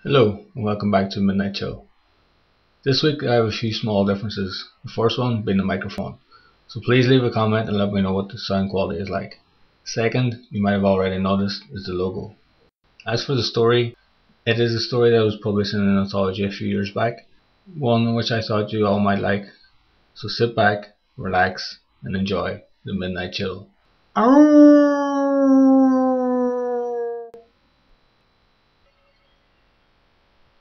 Hello and welcome back to Midnight Chill. This week I have a few small differences, the first one being the microphone, so please leave a comment and let me know what the sound quality is like. Second, you might have already noticed, is the logo. As for the story, it is a story that was published in an anthology a few years back, one which I thought you all might like, so sit back, relax and enjoy the Midnight Chill.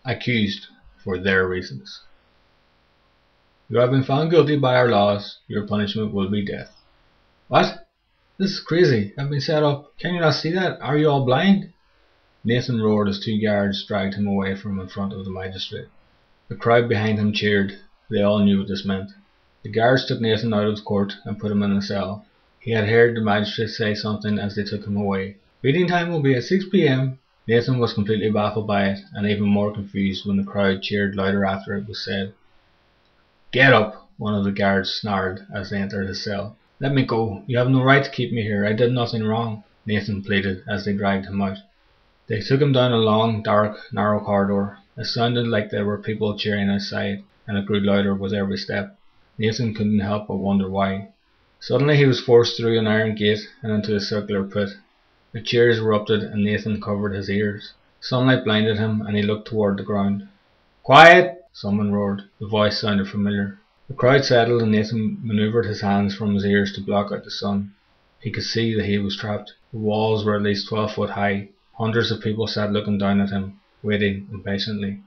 Accused for their reasons. You have been found guilty by our laws. Your punishment will be death. What? This is crazy. I've been set up. Can you not see that? Are you all blind? Nathan roared as two guards dragged him away from in front of the magistrate. The crowd behind him cheered. They all knew what this meant. The guards took Nathan out of the court and put him in a cell. He had heard the magistrate say something as they took him away. Reading time will be at 6 p.m. Nathan was completely baffled by it and even more confused when the crowd cheered louder after it was said. Get up, one of the guards snarled as they entered his cell. Let me go. You have no right to keep me here. I did nothing wrong, Nathan pleaded as they dragged him out. They took him down a long, dark, narrow corridor. It sounded like there were people cheering outside, and it grew louder with every step. Nathan couldn't help but wonder why. Suddenly he was forced through an iron gate and into a circular pit. The cheers erupted and Nathan covered his ears. Sunlight blinded him and he looked toward the ground. Quiet! Someone roared. The voice sounded familiar. The crowd settled and Nathan manoeuvred his hands from his ears to block out the sun. He could see that he was trapped. The walls were at least 12 foot high. Hundreds of people sat looking down at him, waiting impatiently.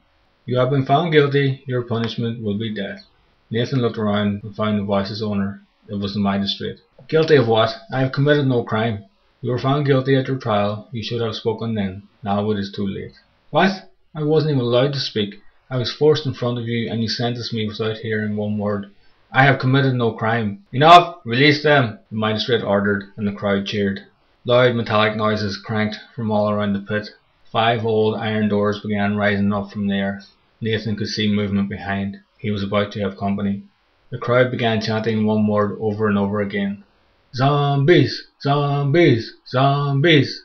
You have been found guilty. Your punishment will be death. Nathan looked around and found the voice's owner. It was the magistrate. Guilty of what? I have committed no crime. You were found guilty at your trial. You should have spoken then. Now it is too late. What? I wasn't even allowed to speak. I was forced in front of you and you sentenced me without hearing one word. I have committed no crime. Enough! Release them! The magistrate ordered and the crowd cheered. Loud metallic noises cranked from all around the pit. 5 old iron doors began rising up from the earth. Nathan could see movement behind. He was about to have company. The crowd began chanting one word over and over again. Zombies! Zombies! Zombies!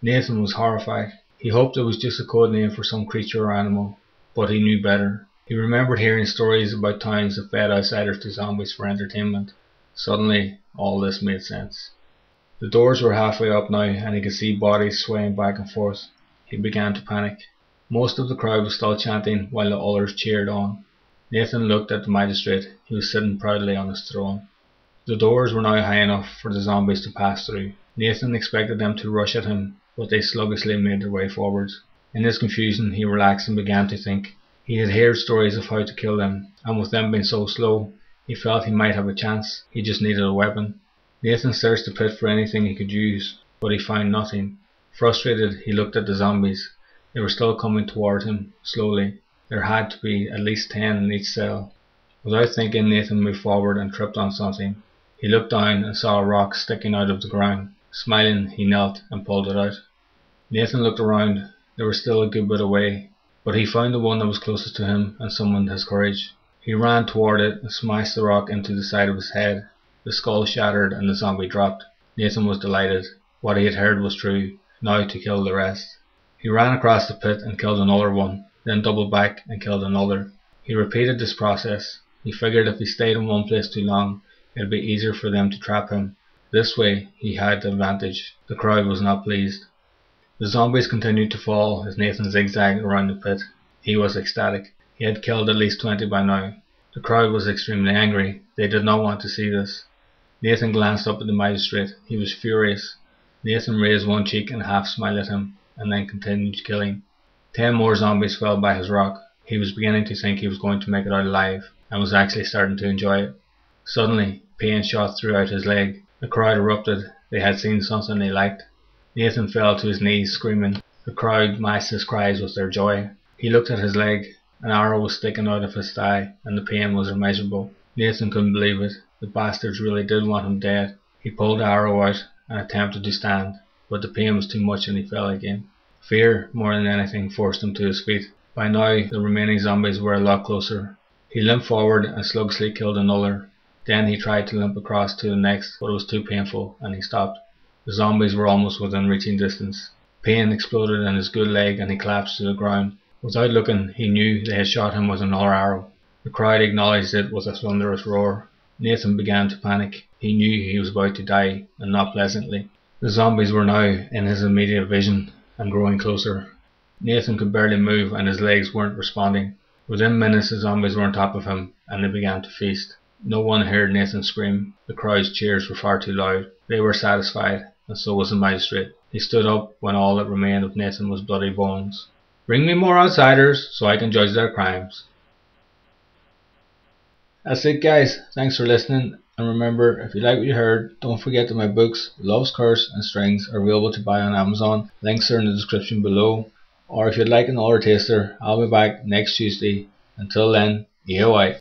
Nathan was horrified. He hoped it was just a code name for some creature or animal, but he knew better. He remembered hearing stories about towns that fed outsiders to zombies for entertainment. Suddenly, all this made sense. The doors were halfway up now and he could see bodies swaying back and forth. He began to panic. Most of the crowd was still chanting while the others cheered on. Nathan looked at the magistrate. He was sitting proudly on his throne. The doors were now high enough for the zombies to pass through. Nathan expected them to rush at him, but they sluggishly made their way forwards. In his confusion he relaxed and began to think. He had heard stories of how to kill them, and with them being so slow, he felt he might have a chance. He just needed a weapon. Nathan searched the pit for anything he could use, but he found nothing. Frustrated, he looked at the zombies. They were still coming toward him, slowly. There had to be at least 10 in each cell. Without thinking, Nathan moved forward and tripped on something. He looked down and saw a rock sticking out of the ground. Smiling, he knelt and pulled it out. Nathan looked around. They were still a good bit away, but he found the one that was closest to him and summoned his courage. He ran toward it and smashed the rock into the side of his head. The skull shattered and the zombie dropped. Nathan was delighted. What he had heard was true. Now to kill the rest. He ran across the pit and killed another one, then doubled back and killed another. He repeated this process. He figured if he stayed in one place too long, it would be easier for them to trap him. This way, he had the advantage. The crowd was not pleased. The zombies continued to fall as Nathan zigzagged around the pit. He was ecstatic. He had killed at least 20 by now. The crowd was extremely angry. They did not want to see this. Nathan glanced up at the magistrate. He was furious. Nathan raised one cheek and half smiled at him, and then continued killing. 10 more zombies fell by his rock. He was beginning to think he was going to make it out alive, and was actually starting to enjoy it. Suddenly, pain shot throughout his leg. The crowd erupted. They had seen something they liked. Nathan fell to his knees, screaming. The crowd matched his cries with their joy. He looked at his leg. An arrow was sticking out of his thigh, and the pain was immeasurable. Nathan couldn't believe it. The bastards really did want him dead. He pulled the arrow out and attempted to stand, but the pain was too much and he fell again. Fear, more than anything, forced him to his feet. By now, the remaining zombies were a lot closer. He limped forward and sluggishly killed another. Then he tried to limp across to the next, but it was too painful, and he stopped. The zombies were almost within reaching distance. Pain exploded in his good leg and he collapsed to the ground. Without looking, he knew they had shot him with another arrow. The crowd acknowledged it with a thunderous roar. Nathan began to panic. He knew he was about to die, and not pleasantly. The zombies were now in his immediate vision and growing closer. Nathan could barely move and his legs weren't responding. Within minutes the zombies were on top of him and they began to feast. No one heard Nathan scream. The crowd's cheers were far too loud. They were satisfied, and so was the magistrate. He stood up when all that remained of Nathan was bloody bones. "Bring me more outsiders so I can judge their crimes." That's it, guys. Thanks for listening. And remember, if you like what you heard, don't forget that my books, Love's Curse and Strings, are available to buy on Amazon. Links are in the description below. Or if you'd like another taster, I'll be back next Tuesday. Until then, EOI.